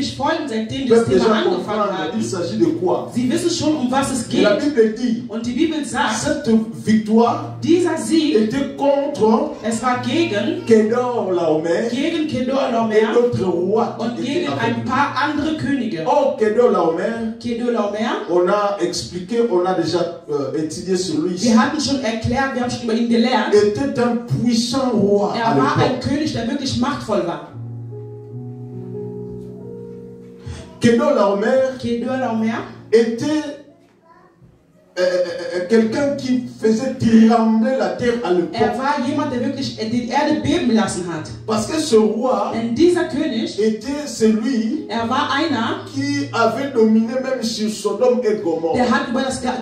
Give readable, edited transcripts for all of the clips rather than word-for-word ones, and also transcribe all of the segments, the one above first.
wirklich folgen, seitdem das Thema angefangen hat. Il s'agit de quoi? Sie wissen schon, was es geht. La Bible dit, Und die Bibel sagt, cette victoire dieser Sieg, était contre es war gegen Kedorlaomer Kedorlaomer et d'autres rois und qui étaient gegen avec ein lui. paar andere Könige. Or, Kedorlaomer, Kedorlaomer, on a expliqué, on a déjà étudié sur lui ici. wir hatten schon erklärt, wir haben schon über ihn gelernt. Était un puissant roi à Er war ein l'époque. König, der wirklich machtvoll war. Kedorlaomer Kedorlaomer était quelqu'un qui faisait trembler la terre à l'époque. war jemand, der wirklich die Erde beben lassen hat. Parce que ce roi Denn dieser König, était celui war einer, qui avait dominé même sur Sodome et Gomorrhe. der hat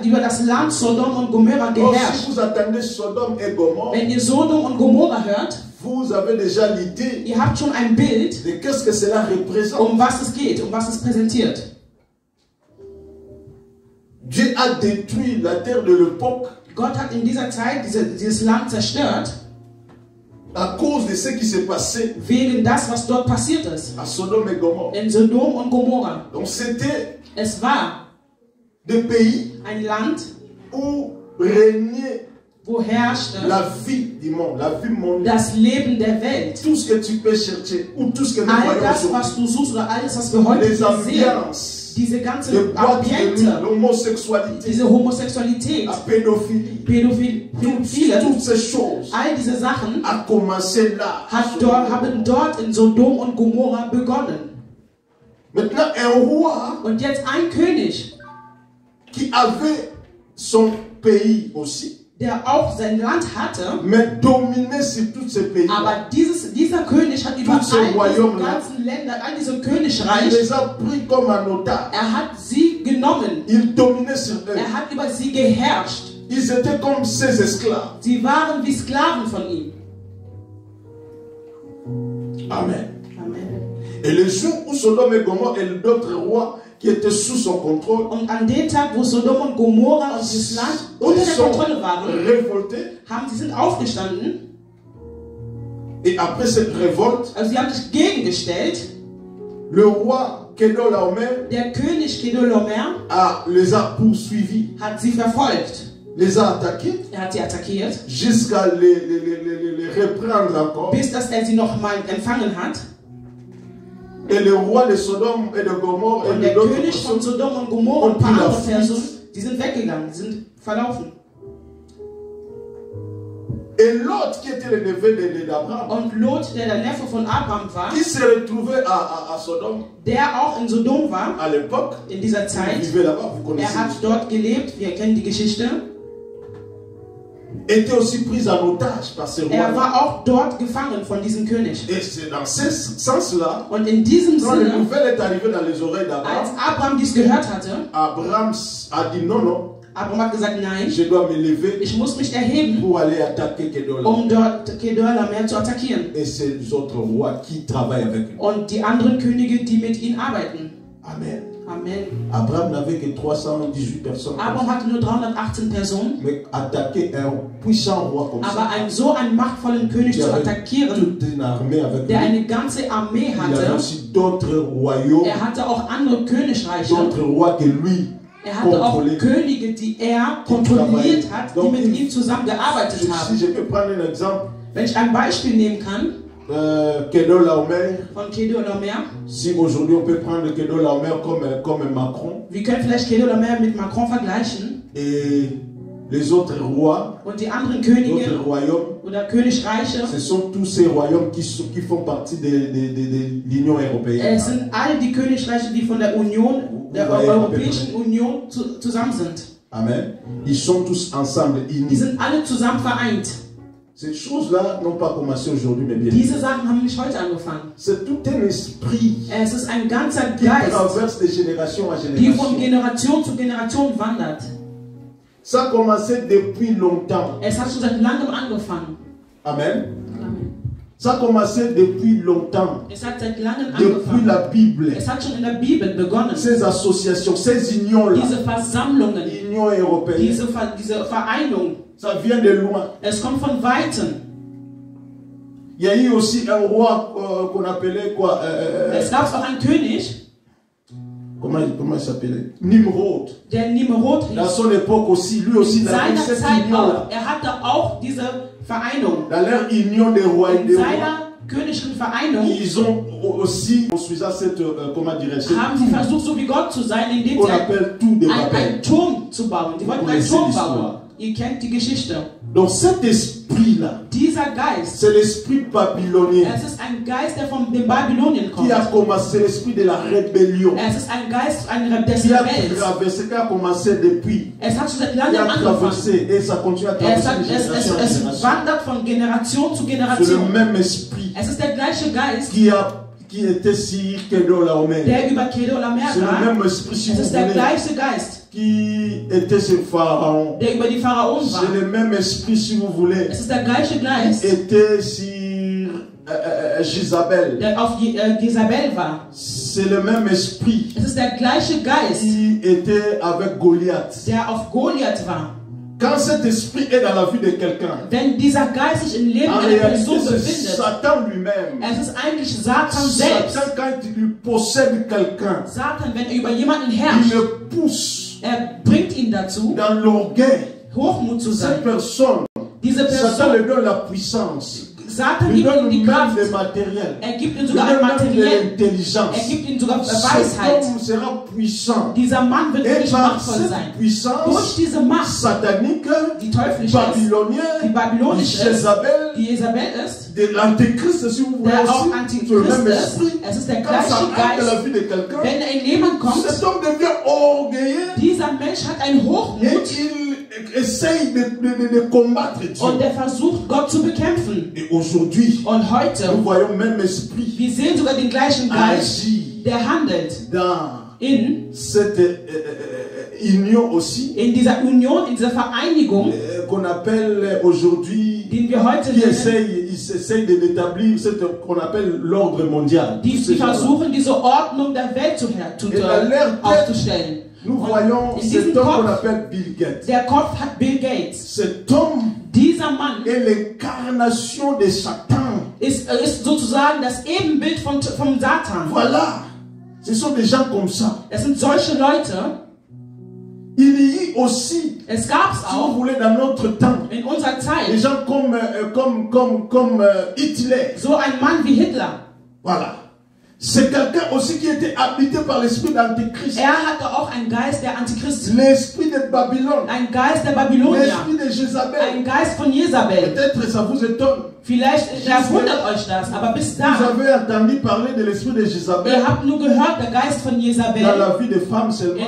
über das Land Sodom und Gomorra Or, si geherrscht. vous attendez Sodome et Gomorrhe, Wenn ihr Sodom und Gomorra hört, vous avez déjà l'idée ihr habt schon ein Bild, de qu'est-ce que cela représente. was es geht, was es präsentiert. Dieu a détruit la terre de l'époque Gott hat in dieser Zeit dieses Land zerstört, à cause de ce qui s'est passé wegen das, was dort passiert ist. à Sodome et Gomorrhe. In Sodom und Gomorra. Donc c'était Es war des pays ein Land, où régnait wo herrschte la vie du monde, la vie mondiale. das Leben der Welt. Tout ce que tu peux chercher, ou tout ce que nous All voyons das, aujourd'hui. was du suchst oder alles, was wir heute Les sehen, ambiances, diese les ganzen boîtes de nuit, Ambiente, l'homosexualité, diese Homosexualität, la pédophilie, Pädophilie, toutes ces choses all diese Sachen a commencé là. haben dort in Sodom und Gomorra begonnen. Maintenant, un roi Und jetzt ein König, qui avait son pays aussi, der auch sein Land hatte, mais dominé sur tous ces pays. aber dieser König hat über all Tout ce royaume diese là, ganzen Länder, all diese il Königreich, les a pris comme un otage. hat sie genommen. Il dominait sur eux. Hat über sie geherrscht. Ils étaient comme ses esclaves. Sie waren wie Sklaven von ihm. Amen. Amen. Et le jour où Sodome et Gomorrhe et d'autres rois qui étaient sous son contrôle, Und an dem Tag, wo Sodom und Gomorra und das Land unter ils der sont Kontrolle waren, révoltés. sie sind aufgestanden. Et après cette révolte, Also sie haben sich gegengestellt. le roi Kedorlaomer Der König Kedorlaomer les a poursuivis, hat sie verfolgt. les a attaqués, Hat sie attackiert, jusqu'à les reprendre encore. bis dass sie noch mal empfangen hat. Et le roi de Sodome et de Gomorrhe Und et der de d'autres König von personnes, Sodom und Gomorra und ein paar Und die andere Lafite. Personen, die sind weggegangen, sind verlaufen. et l'autre qui était le neveu d'Abraham, Und Lot, der Neffe von Abraham war, qui s'est retrouvé à Sodome der auch in Sodom war, à l'époque, in dieser il Zeit, vivait là-bas, vous connaissez, hat dort gelebt, wir kennen die Geschichte. était aussi pris en otage par ce roi. War auch dort gefangen von diesem König. Et c'est dans ce sens-là, Und in diesem quand la Sinne, nouvelle est arrivée dans les oreilles d'Abraham, als Abraham dies gehört hatte, Abraham a dit non, Abraham hat gesagt, nein, je dois me lever ich muss mich erheben, pour aller attaquer Kedorlaomer. dort Kedorlaomer zu attackieren. Et c'est les autres rois qui travaillent avec lui. Und die anderen Könige, die mit ihm arbeiten. Amen. Amen. Abraham n'avait que 318 personnes. Abraham hatte nur 318 Personen, Mais attaquer un puissant roi comme aber ça, so einen machtvollen König qui zu avait attackieren, toute une armée avec der lui. eine ganze Armee Il avait hatte. aussi d'autres royaumes, Hatte auch andere Königreiche. d'autres rois que lui Hatte auch contrôlaient. Könige, die kontrolliert hat, die mit ihm zusammengearbeitet Si haben. je peux prendre un exemple, Wenn ich ein Beispiel nehmen kann Kedorlaomer, von Kedorlaomer, si aujourd'hui on peut prendre Kedorlaomer comme Macron wir können vielleicht Kedorlaomer mit Macron vergleichen et les autres rois, und die anderen d'autres Könige royaumes, oder Königreiche, ce sont tous ces royaumes qui font partie de l'Union européenne. es sind alle die Königreiche, die von der Union, der Europäischen Union zusammen sind. Amen. Ils sont tous ensemble, Die unis. sind alle zusammen vereint. Ces choses-là n'ont pas commencé aujourd'hui, mais bien. Diese Sachen haben nicht heute angefangen. C'est tout un esprit Es ist ein ganzer qui Geist, traverse de génération à die von génération. Generation zu Generation wandert. Ça a commencé depuis longtemps. Es hat schon seit langem angefangen. Amen. Ça a commencé depuis longtemps. Es hat seit langem Depuis angefangen. la Bible. Es hat schon in der Bibel begonnen. Ces associations, ces unions-là, Diese Versammlungen, l'Union européenne, diese Vereinigung, ça vient de loin. es kommt von Weitem. Il y a eu aussi un roi qu'on appelait quoi Es gab auch einen König, comment il s'appelait? Nimrod. Der Nimrod Dans hieß. son époque aussi, lui aussi, In il avait seiner cette Zeit union. auch. Er hatte auch diese Vereinigung. Dans leur union des rois et In des rois, seiner königlichen Vereinigung ils ont aussi construisant cette, comment dirais-je, haben sie versucht, so wie Gott zu sein, indem qu'on sie appelle tout de Babel. einen Turm zu bauen. Sie wollten einen Turm bauen. Ihr kennt die Geschichte. Donc cet esprit-là, Dieser Geist, c'est l'esprit babylonien es ist ein Geist, der von den Babylonien kommt. qui a commencé, l'esprit de la rébellion, Es ist ein Geist des qui a Rebells. traversé, qui a commencé depuis, Es hat schon seit qui langem a angefangen. traversé et ça continue à traverser de génération en Es génération. wandert von Generation zu C'est le Generation. même esprit Es ist der gleiche Geist, qui était sur Kedolaomer. der über Kedolamer C'est le war. même esprit, si Es vous ist der voulez, gleiche Geist, qui était sur Pharaon. der über die Pharaonen war. C'est le même esprit, si vous voulez, Es ist der gleiche Geist, qui était sur Jézabel. der auf Jezabel war. C'est le même esprit Es ist der gleiche Geist, qui était avec Goliath. der auf Goliath war. Quand cet esprit est dans la vie de quelqu'un, Wenn dieser Geist sich im Leben en einer réalité, Person c'est befindet, Satan lui-même. es ist eigentlich Satan selbst. Satan, quand il possède quelqu'un, Satan, wenn er über jemanden il herrscht, le pousse er bringt ihn dazu, dans l'orgueil. Hochmut zu sein. Cette personne, Diese Satan Person, lui donne la puissance. Satan Il gibt ihm donne die même Kraft. le matériel. Er gibt ihm Il sogar donne ein même de Materiell. l'intelligence. Er gibt ihm sogar Cet Weisheit. homme sera puissant. Dieser Mann wird Et wirklich par machtvoll sein. cette puissance Durch diese Macht, satanique, die teuflisch ist, die babylonienne, babylonisch ist, Jézabel, die Jezabel ist, de l'antéchrist, si vous voulez der auch aussi, c'est le Antichrist même ist, esprit. es ist der Quand ça gleiche entre dans la Geist. vie de quelqu'un, Wenn er in jemand kommt, cet homme devient orgueilleux dieser Mensch hat einen et Hochmut il essaye de combattre Dieu. und der versucht, Gott zu bekämpfen. Et aujourd'hui, Und nous heute, voyons même esprit wir sehen sogar den gleichen Geist, agir der handelt dans in cette union aussi, in dieser Union, in dieser Vereinigung, qu'on appelle aujourd'hui, den wir heute qui nennen, essaye d'établir ce qu'on appelle l'ordre mondial. die versuchen, diese Ordnung der Welt aufzustellen. Nous voyons in cet diesem homme qu'on Kopf, appelle Bill Gates. der Kopf hat Bill Gates. Cet homme Dieser Mann est l'incarnation de Satan. ist sozusagen das Ebenbild vom Satan. Voilà. Ce sont des gens comme ça. Es sind solche Leute. Il y a aussi, Es gab es si vous auch voulez, dans notre temps, in unserer des Zeit gens comme Hitler. so ein Mann wie Hitler. Voilà. C'est quelqu'un aussi qui était habité par l'esprit d'Antichrist. Er hatte auch einen Geist der Antichrist. L'esprit de Babylone. Ein Geist der Babylonier. L'esprit de Jézabel. Ein Geist von Jezabel. Peut-être ça vous étonne. Vielleicht wundert euch das, aber bis Vous da, avez entendu parler de l'esprit de Jézabel ihr habt nur gehört, der Geist von dans Jezabel la vie des femmes seulement.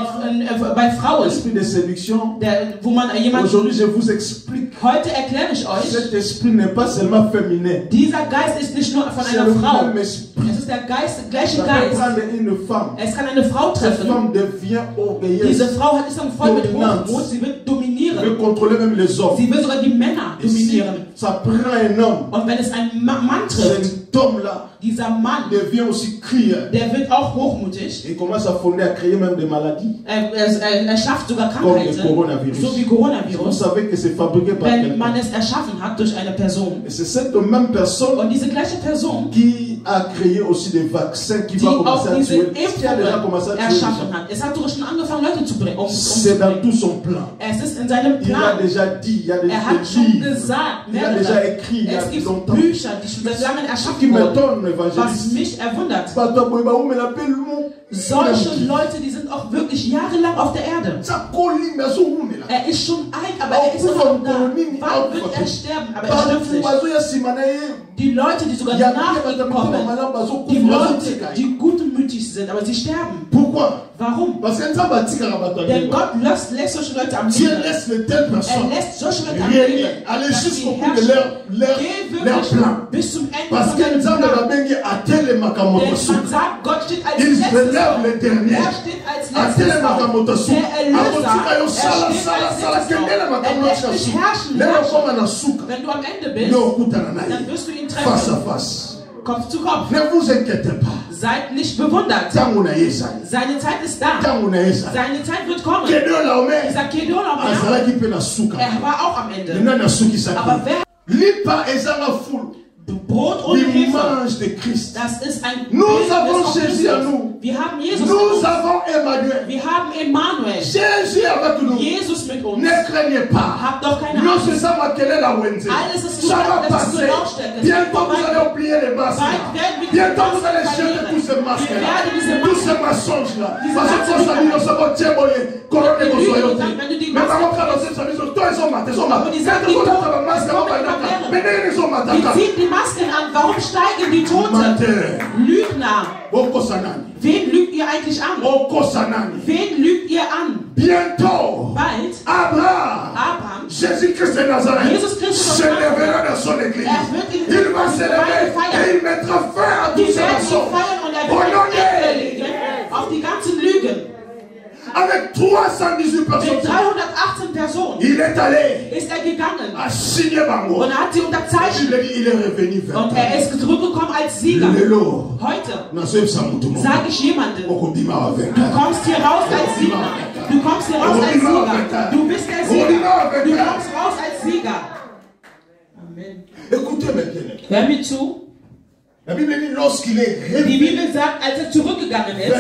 bei Frauen, L'esprit de séduction. wo man jemanden... Aujourd'hui, je vous explique. Heute erkläre ich euch, Cet esprit n'est pas seulement féminin. dieser Geist ist nicht nur von C'est einer le Frau. même esprit. Es ist der gleiche Ça peut Geist. prendre une femme. Es kann eine Frau Cette treffen. femme devient orgueilleuse. Diese Frau ist dann voll mit Dominante. Hochmut. Sie wird Elle dominieren. veut contrôler même les hommes. Sie will sogar die Männer Et si dominieren. ça prend un homme, Und wenn es ein Mann trifft, cet homme-là dieser Mann, devient aussi crieur. der wird auch hochmutig. Et commence à fonder, à créer même des maladies. Er schafft sogar Comme le Krankheiten, coronavirus. so wie Vous Coronavirus, savez que c'est fabriqué par wenn man quelqu'un. es erschaffen hat durch eine Person. Et c'est cette même personne Und diese gleiche Person, qui a créé aussi des vaccins qui die vont auch commencer à diese tuer. Qui a déjà commencé à Impfungen tuer les erschaffen gens. hat. Es hat sogar schon angefangen, Leute zu bringen. C'est dans tout son plan. Es ist in seinem Il a Plan. déjà dit, il y a des Er hat schon livres. gesagt, Il a déjà mehrere. écrit il y a Es gibt longtemps. Bücher, die schon seit langem Ce qui erschaffen wurden. m'étonne, Was l'évangéliste. mich verwundert, Ça solche Leute, die sind auch wirklich jahrelang auf der Erde. Er ist schon alt, aber er ist noch da. Wann wird er sterben? Aber er stirbt nicht. Die Leute, die sogar nach ihm kommen, die Leute, die gutmütig sind, aber sie sterben. Warum? Denn Gott lässt solche Leute am Dieu Leben. laisse les telles Er personnes lässt solche Leute am Leben. régner, aller dass sie jusqu'au bout de herrschen. leur Geh plan. wirklich bis zum Ende Parce von que deinem Nzambe Plan. babengi atelemaka moto Denn man suka. sagt, Gott steht als Il letztes relève les auf. derniers. Er steht als letztes Atelemaka auf. moto suka. Der Erlöser, Akotika yo er sala steht sala als sala letztes auf. kendelemaka Er moto lässt dich suka. herrschen. Lelo koma na suka. Wenn du am Ende bist, No okutana dann naye. wirst du ihn Face à treffen. face. Kopf zu Kopf. Ne vous inquiétez pas. Seid nicht bewundert. Tango na ye ezali. Seine Zeit ist da. Tango na ye ezali. Seine Zeit wird kommen. Kedo la ome. Dieser Kedolamer, Azalaki pe na suka. er war auch am Ende. Nena na suki Aber saki. wer Lipa ezanga fulu. Brot und l'image de Christ. Das ist ein Nous avons Jésus à nous. Wir haben Jesus Nous avons Emmanuel. Wir haben Emmanuel. Jésus avec nous. Jesus mit uns. Ne craignez pas. Habt doch keine Nous Angst. sommes à quelle est la Wendy. Alles ist Ça va das ist passer. nur Lautstärke. Bientôt vous allez oublier les masques. Bientôt vous allez jeter tous ces masques là. Tous ces mensonges là. Parce que quand ça dit nous sommes tieboyé, couronne de soyauté. Mais comment quand on sait ça dit toi ils sont matés, ils sont matés. Quand on a la masque là, mais ils sont matés. Die ziehen die Masken an. Warum steigen die Toten? Lügner. Wen lügt ihr eigentlich an? Wen lügt ihr an? Bientôt, Bald, Abraham, Jésus-Christ de Nazareth, Jesus Christus se lèvera dans son église. Il va se lever et il mettra fin à tous ces mensonges. Auf die ganzen Lügen. Avec 318 personnes, Mit 318 Personen il est allé ist gegangen à signer Bango. und hat sie unterzeichnet. Il est revenu vers Und ist zurückgekommen als Sieger. Heute sage ich jemandem, du kommst hier raus als Sieger. Du kommst hier raus als Sieger. Du bist der Sieger. Du kommst raus als Sieger. Amen. Hör mir zu. Die Bibel sagt, als zurückgegangen ist,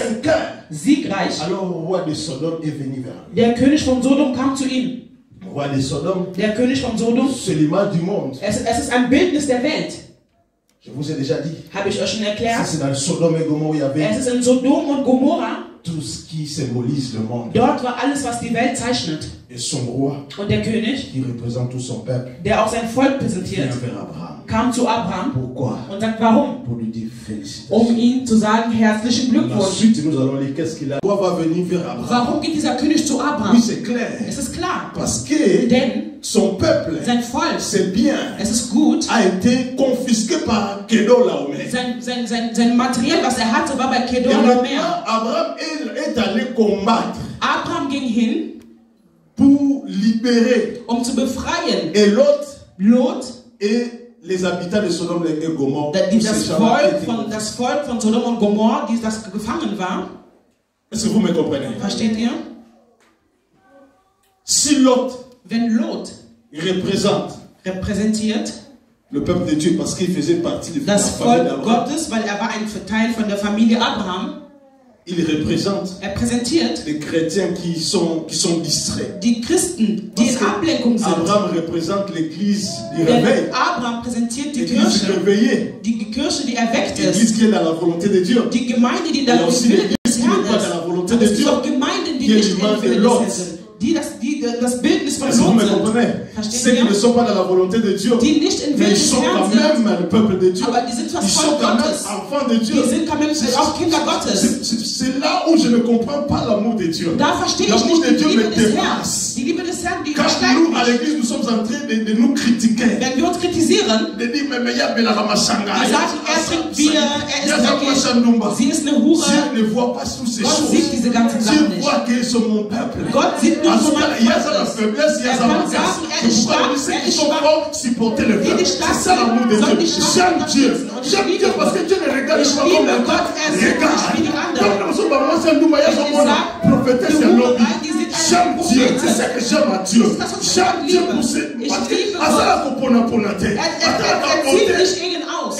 siegreich, der König von Sodom kam zu ihm. Der König von Sodom, es ist ein Bildnis der Welt. Habe ich euch schon erklärt? Es ist in Sodom und Gomorra. Dort war alles, was die Welt zeichnet. Und der König, der auch sein Volk präsentiert, kam zu Abraham und sagt, warum? Um ihm zu sagen, herzlichen Glückwunsch. Warum geht dieser König zu Abraham? Es ist klar. Denn sein Volk, es ist gut. Sein Material, was hatte, war bei Kedorlaomer. Abraham ging hin, um zu befreien. Lot les habitants de Sodome et Gomorrhe, das Volk von Sodom und Gomorrhe, das gefangen war. Est-ce que vous me comprenez? Versteht ihr? Si Lot, wenn Lot repräsentiert le peuple de Dieu parce qu'il faisait partie de das Volk Gottes, weil war ein Teil von der Familie Abraham. Il präsentiert les chrétiens qui sont distraits. Die Christen, die in Ablenkung sind. Abraham représente l'église du réveil. Abraham präsentiert die Kirche, die Kirche, die erweckt ist. L'église qui est dans la volonté de Dieu. Die Gemeinde, die dann im Willen des Herrn ist. Und es gibt auch Gemeinden, die nicht im Willen des Herrn sind. Die das Bildnis von Lot sind. Ceux qui ne sont pas dans la volonté de Dieu, die nicht in mais ils sont quand même le peuple de Dieu. Aber die sind Ils sont quand même enfants de Dieu. Die sind quand même auch Kinder Gottes. C'est là où je ne comprends pas l'amour de Dieu. Da verstehe ich nicht die Liebe des Herrn. Die Liebe des Herrn, die Quand nous, à l'église, nous sommes en train de nous critiquer. Wenn wir uns kritisieren, de dire, mais il y a Bela Machanga. Wir sagen, trinkt Bier, ist dreckig. Sie ist eine Hure. Dieu ne voit pas toutes ces choses. Gott sieht diese ganzen Sachen nicht. Dieu voit qu'ils sont mon peuple. Gott sieht nur so mein Volk. La faiblesse, il y a sa faiblesse. Ceux qui sont forts supporter le peuple. C'est ça l'amour de Dieu. J'aime Dieu. J'aime Dieu parce que Dieu ne regarde pas comme le peuple regarde. Donc nous sommes à moi, c'est un nouveau prophétesse, c'est un lobby. J'aime Dieu. C'est ça que j'aime à Dieu. J'aime Dieu pour ses. Asala kopona ponate.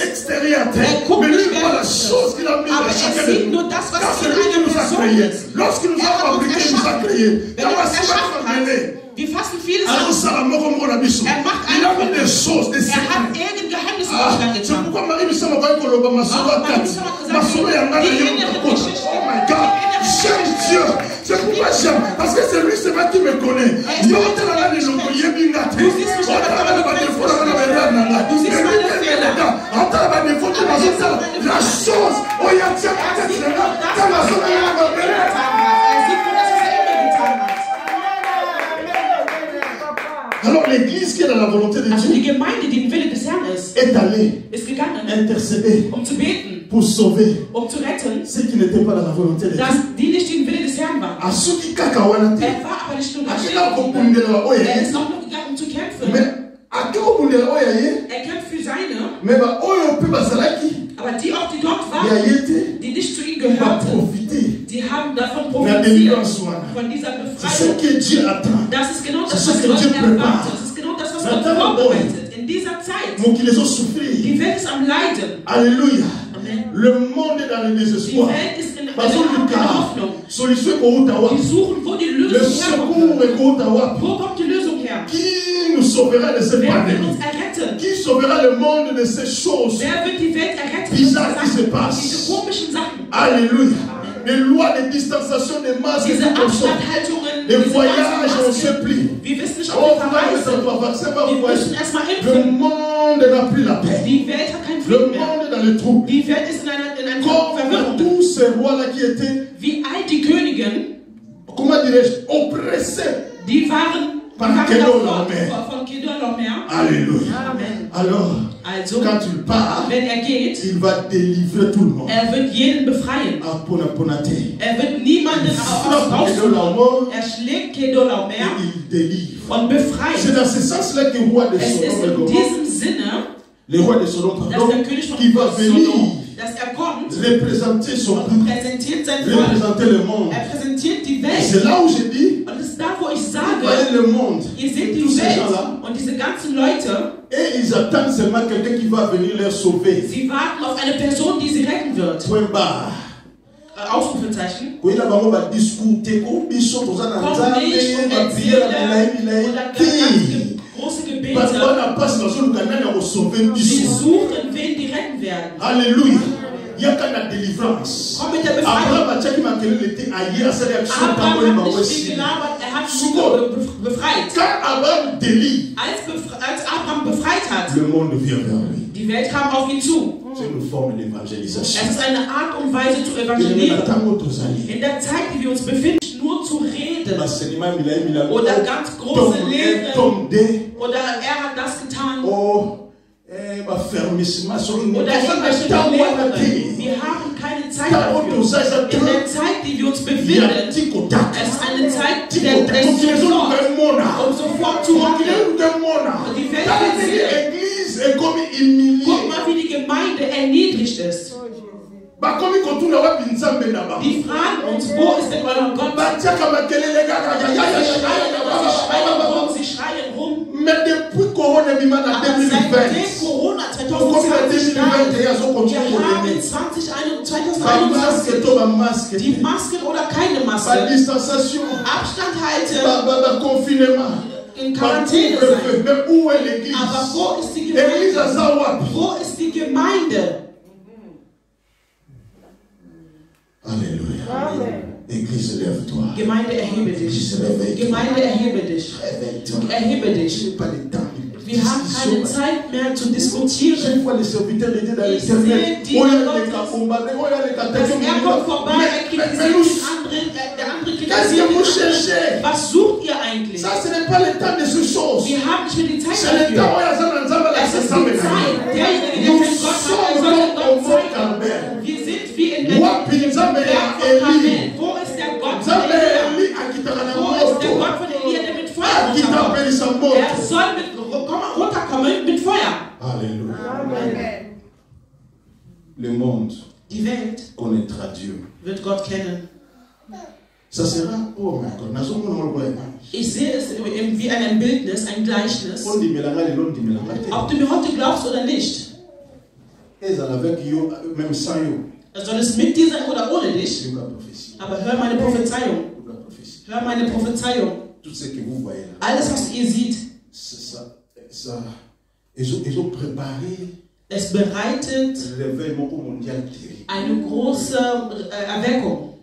Extérieur. Mais lui, il voit la chose qu'il a mis dans chacun de nous. Car c'est lui qui nous a créés. Lorsqu'il nous a fabriqués, il nous a créés. Wir fassen vieles an. Il a mis des choses, des secrets. Hat irgendein Geheimnis in C'est pourquoi Marie Bissama va être le Masolo à 4. Masolo et Angana. Oh my God. J'aime Dieu. C'est pourquoi j'aime. Parce que c'est lui, c'est moi qui me connaît. Il y a autant de gens qui me connaissent. La chose, oh, il y a Dieu peut-être là. Alors l'église qui est dans la volonté de Dieu die Gemeinde, die im Wille des Herrn est allée interceder, beten, pour sauver zu retten, ceux qui n'étaient pas dans la volonté de Dieu. Die nicht im Wille des Herrn waren. À ceux qui kakawanate. War aber nicht nur ist auch noch gegangen, um zu kämpfen. Kämpft für seine. Aber die auch, die dort waren, die nicht zu ihm gehörten, die haben davon profitiert, von dieser Befreiung. Das ist genau das, was Gott erwartet. Das ist genau das, was Gott vorbereitet. In In dieser Zeit, die Welt ist am Leiden. Alléluia. Amen. Le monde est dans le désespoir. Die Welt ist in Hoffnung. Die suchen, wo die Lösung herkommt. Wo kommt die Lösung her? Qui nous sauvera de cette Wer wird pandémie? uns erretten? Qui sauvera le monde de ces choses Wer wird die Welt erretten? bizarres qui se passent? Diese komischen Sachen. Alléluia. Les lois de distanciation des masques, Diese Abstandhaltungen, les voyages, on ne sait plus. Wir wissen nicht, ob wir verreisen. Wir müssen erstmal Le impfen. monde n'a plus la paix. Die Welt hat keinen Le Frieden mehr. monde est dans le trouble. Die Welt ist in einer Comme Verwirrung. tous ces rois-là qui étaient, Wie all die Königen, comment dirais-je, oppressés. die waren Par Kedorlaomer. von Kedorlaomer. Alléluia. Amen. Alors, Also, quand il part, wenn geht, il va délivrer tout le monde. wird jeden befreien. Ah, Ponate. Wird niemanden rausnehmen. Schlägt Kedorlaomer Il délivre. Und befreit. C'est dans ce sens-là que le roi de Es ist Sodome et in Gomorrhe, diesem Sinne, le roi de Sodome, dass der König von qui va venir Sodom, dass kommt représenter son und peuple, präsentiert sein Volk. représenter le monde. Präsentiert die Et Welt. c'est là où je dis, Und es ist da, wo ich vous sage, voyez le monde, ihr seht tous die ces Welt gens-là, und diese ganzen Leute, et ils attendent seulement quelqu'un qui va venir les sauver. sie warten auf eine Person, die sie retten wird. Point barre. Ausrufezeichen. Koyela bango ba discuter ko biso toza na nzambe ba prière na bilayi te. Große Gebete. Parce qu'on a pas sur le canal à sauver Sie biso. suchen, wen die retten werden. Alléluia. Il y a qu'à la délivrance. Komm mit der Befreiung. Abraham a tchaki makelele était ailleurs à sa réaction Abraham dans hat le nicht viel gelabert, hat sich befreit. Quand Abraham délie, Als Abraham befreit hat, le monde vient vers lui. die Welt kam auf ihn zu. C'est une forme d'évangélisation. Es ist eine Art und Weise zu evangelieren. In der Zeit, die wir uns befinden, nur zu reden. Oder ganz große Lehren. Oder er hat das getan. Oder irgendwelche Lehren. Wir haben keine Zeit dafür. In der Zeit, die wir uns befinden, es ist eine Zeit, die ist sofort, um sofort zu handeln. Und die Welt wird sehen. Guck mal, wie die Gemeinde erniedrigt ist. Die fragen uns, wo ist denn euer Gott? Sie schreien rum. Aber seitdem Corona 2020 wir haben 2021 die Masken oder keine Masken. Abstand halten. In Quarantäne sein. Aber wo ist die Gemeinde? Wo ist die Gemeinde? Alléluia. Amen. Église, lève-toi. Gemeinde, erhebe dich. Gemeinde, erhebe dich. Erhebe dich. Wir haben keine Zeit mehr zu diskutieren. Ich sehe die Leute, dass er kommt vorbei, er kritisiert der andere kritisiert. Was sucht ihr eigentlich? Wir haben nicht mehr die Zeit dafür. Es ist die Zeit. Derjenige, der keinen Gott hat, er soll Gott zeigen. Wir sind wie in der Berg von Karmel. Wo ist der Gott von Elia? Wo ist der Gott von Elia, der mit Feuer runterkommt? Er soll runterkommen mit Feuer. Alléluia. Amen. Le monde, die Welt, connaîtra Dieu. Wird Gott kennen. Ça sera, oh mein Gott, ich sehe es wie ein Bildnis, ein Gleichnis. Ob du mir heute glaubst oder nicht. Soll es mit dir sein oder ohne dich? Aber hör meine Prophezeiung. Hör meine Prophezeiung. Alles, was ihr seht, es bereitet eine große Erweckung.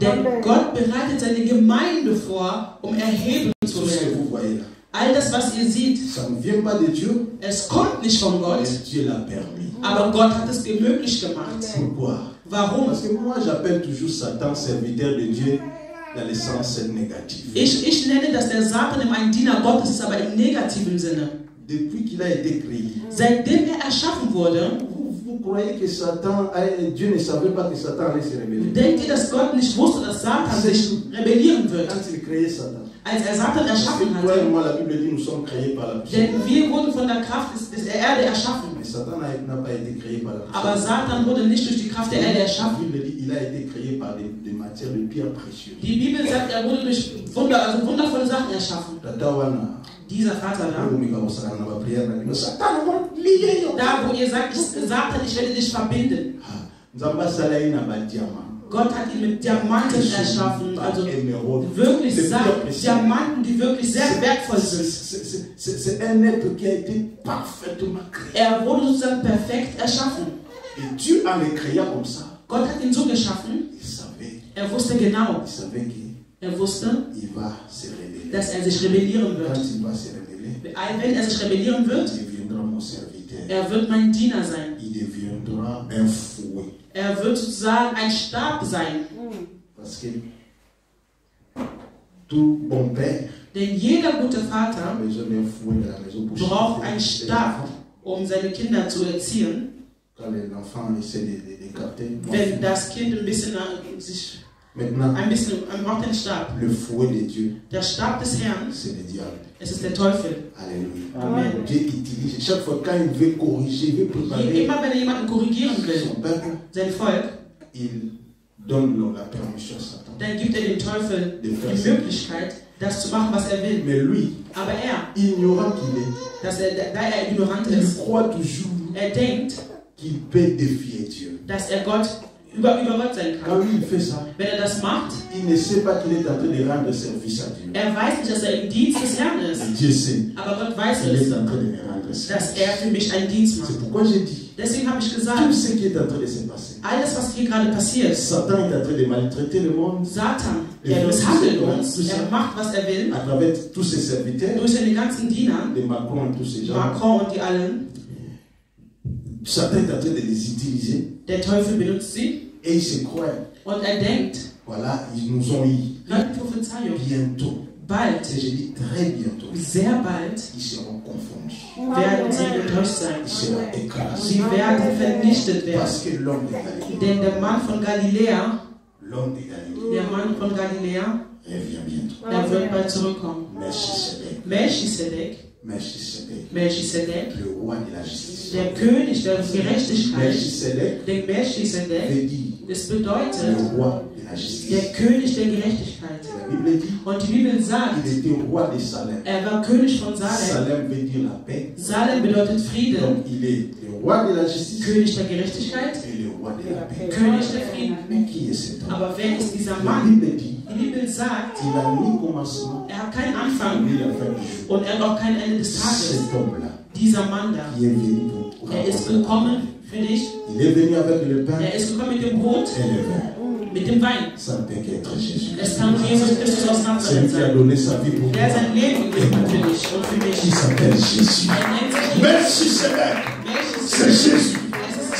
Denn Gott bereitet seine Gemeinde vor, um erheben zu werden. All das, was ihr seht, es kommt nicht von Gott, aber Gott hat es möglich gemacht. Warum? Ich nenne, dass der Satan immer ein Diener Gottes ist, aber im negativen Sinne. Seitdem er erschaffen wurde, denkt ihr, dass Gott nicht wusste, dass Satan sich rebellieren wird? Als er Satan erschaffen hatte. Denn wir wurden von der Kraft der Erde erschaffen. Aber Satan wurde nicht durch die Kraft der Erde erschaffen. Die Bibel sagt, er wurde durch wundervolle Sachen erschaffen. Dieser Vater da, wo ihr sagt, Satan, ich werde dich verbinden. Gott hat ihn mit Diamanten erschaffen, also wirklich Diamanten, die wirklich sehr wertvoll sind. Er wurde sozusagen perfekt erschaffen. Gott hat ihn so geschaffen, er wusste genau, dass er sich rebellieren wird. Wenn er sich rebellieren wird, er wird mein Diener sein. Er wird sozusagen ein Stab sein. Denn jeder gute Vater braucht einen Stab, um seine Kinder zu erziehen. Wenn das Kind ein bisschen braucht den Stab. Der Stab des Herrn, es ist der Teufel. Alléluia. Amen. Chaque fois quand il veut corriger, il veut préparer immer wenn er jemanden korrigieren will, sein Volk, il donne la permission à Satan. Dann gibt er dem Teufel die Möglichkeit, das zu machen, was er will. Mais lui, aber er, ignorant qu'il est, da er ignorant ist, il croit toujours er denkt, qu'il peut défier Dieu. Dass er Gott über Gott sein kann. Quand lui il fait ça, wenn er das macht, il ne sait pas qu'il est en train de rendre service à Dieu. Er weiß nicht, dass er im Dienst des Herrn ist. Dieu sait. Aber Gott weiß es, dass er für mich einen Dienst macht. Deswegen habe ich gesagt, tout ce qui est en train de se passer. Alles, was hier gerade passiert, Satan est en train de maltraiter le monde. Satan, er misshandelt uns, er macht, was er will. À travers tous ses serviteurs, durch seine ganzen Diener, de Macron et tous ces gens. Macron und die allen. Satan est en train de les utiliser. Der Teufel benutzt sie. Et il se croit. Und er denkt, voilà, ils nous ont eu. Bientôt. Bald, et je dis très bientôt, sehr bald, ils seront confondus. Werden sie enttäuscht sein. Ils seront écrasés. Sie werden vernichtet werden. Parce que l'homme de Galilée, denn der Mann von Galiläa, l'homme de Galilée, der Mann von Galiläa, revient bientôt. Er wird bald zurückkommen. Melchisedek, le roi de la justice, der König der Gerechtigkeit, der Melchisedek, das bedeutet, le roi de la justice, der König der Gerechtigkeit. Und die Bibel sagt, il était roi de Salem. Er war König von Salem. Salem veut dire la paix. Salem bedeutet Frieden. Donc il est le roi de la justice, König der Gerechtigkeit, et le roi de la paix. König der Frieden. Mais qui est cet homme? Aber wer ist dieser La Mann? Bible dit, Die Bibel sagt, il a ni commencement, er hat keinen Anfang ni la fin du jour. und er hat auch kein Ende des Tages. Cet homme-là, Dieser Mann da, qui est venu pour er ist gekommen für dich. il est venu avec le pain Er ist gekommen mit dem Brot, et le vin. mit dem Wein. Ça ne peut qu'être Jésus. Es kann nur Jesus Christus aus C'est Nazareth lui qui a sein. donné sa vie pour Der toi. sein Leben gegeben hat für dich und für Qui mich. s'appelle Jésus. Er nennt sich Melchisedec, c'est Jesus. Jésus.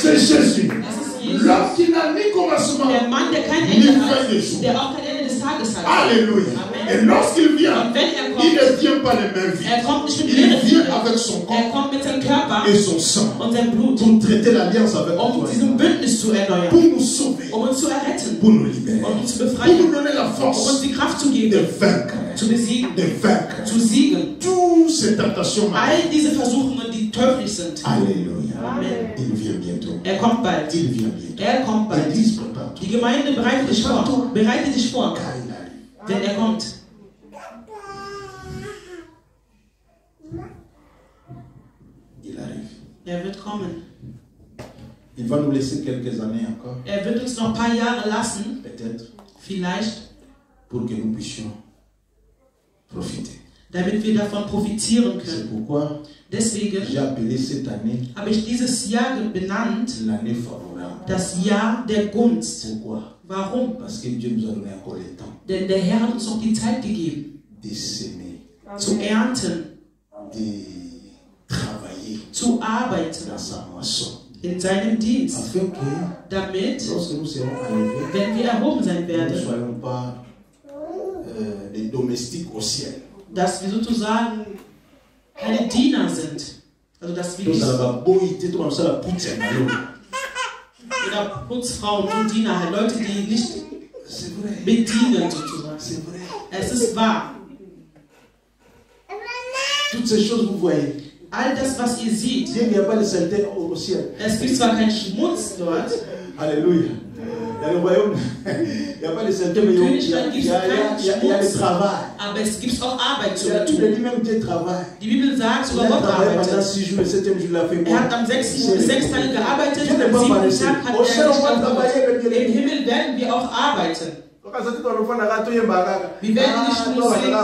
C'est Jésus. Es ist Jesus. L'homme qui n'a ni commencement, Der Mann, der kein ni Ende fin hat, de jour. der auch kein Ende des Tages hat. Alléluia. Amen. Et lorsqu'il vient, Und wenn er il kommt, ne vient pas les mains er vides. kommt nicht mit Il leeren vient Händen. avec son Er corps kommt mit seinem Körper et son sang und seinem Blut, pour traiter l'alliance avec um toi, diesen Bündnis zu pour erneuern, nous sauver, um uns zu erretten, pour nous libérer, um uns zu pour nous befreien, donner la um uns force die Kraft zu de geben, vaincre, zu besiegen, de vaincre zu siegen. toutes ces tentations. All diese Versuchungen, die teuflisch sind. Alléluia. Amen. Il vient bientôt. Er kommt bald. Il vient bientôt. Er kommt bald. L'église prépare-toi. Die Gemeinde bereite dich vor. Bereite dich vor, Car il arrive. denn er kommt. Il arrive. Er wird kommen. Il va nous laisser quelques années encore, Er wird uns noch ein paar Jahre lassen, peut-être, vielleicht, pour que nous puissions profiter. damit wir davon profitieren C'est können. pourquoi Deswegen j'ai appelé cette année habe ich dieses Jahr benannt, l'année favorable. das Jahr der Gunst. Pourquoi? Warum? Parce que Dieu nous a donné encore le temps Denn der Herr hat uns noch die Zeit gegeben, de s'aimer, zu ernten, de travailler zu arbeiten dans sa moisson. in seinem Dienst, Afin que damit, lorsque nous serons enlevés, wenn wir erhoben sein nous ne werden, soyons pas des domestiques au ciel. dass wir sozusagen keine Diener sind. Also dass wir Nous nicht allons boiter tout ça la poutre malo. oder Putzfrauen und Diener, halt Leute, die nicht C'est vrai. bedienen sozusagen. C'est vrai. Es ist wahr. Toutes ces choses vous voyez. All das, was ihr seht, il n'y a pas de saleté au ciel. Es gibt zwar keinen Schmutz dort. Alléluia. Dans le royaume, il n'y a pas de saleté, mais il y a le travail. Aber es gibt auch Arbeit zu tun. tun. Die Bibel sagt, sogar Gott arbeitet. Er hat am 6. Tag gearbeitet und am 7. Tag hat er geschlafen. Im Himmel werden wir auch arbeiten. Wir werden nicht nur singen,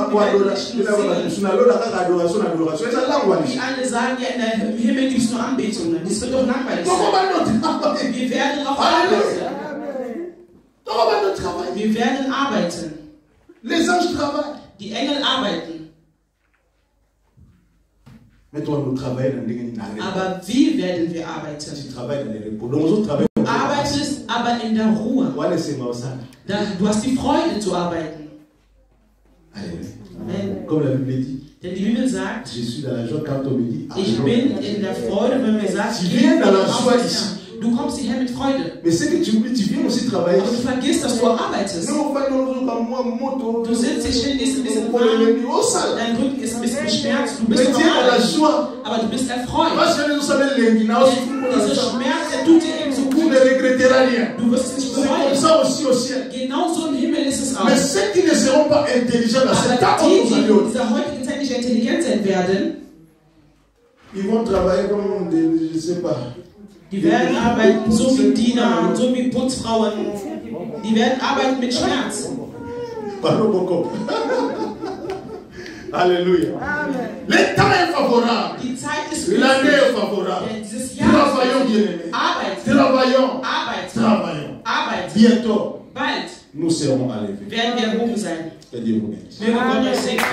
wie alle sagen, ja, im Himmel gibt es nur Anbetungen. Das wird doch langweilig sein. Wir werden auch arbeiten. Wir werden arbeiten. Die Engel arbeiten. Aber wie werden wir arbeiten? Du arbeitest aber in der Ruhe. Du hast die Freude zu arbeiten. Amen. Denn die Bibel sagt, ich bin in der Freude, wenn wir sagen, du kommst hierher mit Freude. Aber du vergisst, dass du arbeitest. Du sitzt hier ständig, ein bisschen warm, dein Rücken ist ein bisschen beschmerzt, du bist aber du bist erfreut. Dieser Schmerz, der tut dir eben so gut. Du wirst es nicht bereuen. Genau so im Himmel ist es auch. Aber die, die in dieser heutigen Zeit nicht intelligent sein werden, die werden arbeiten so wie Diener, so wie Putzfrauen. Die werden arbeiten mit Schmerz. Halleluja. Die Zeit ist l'année est favorable. Dieses Jahr Travaillons. Bientôt, bald nous serons enlevés. werden wir erhoben sein. Que Dieu vous bénisse. Möge Gott euch segnen.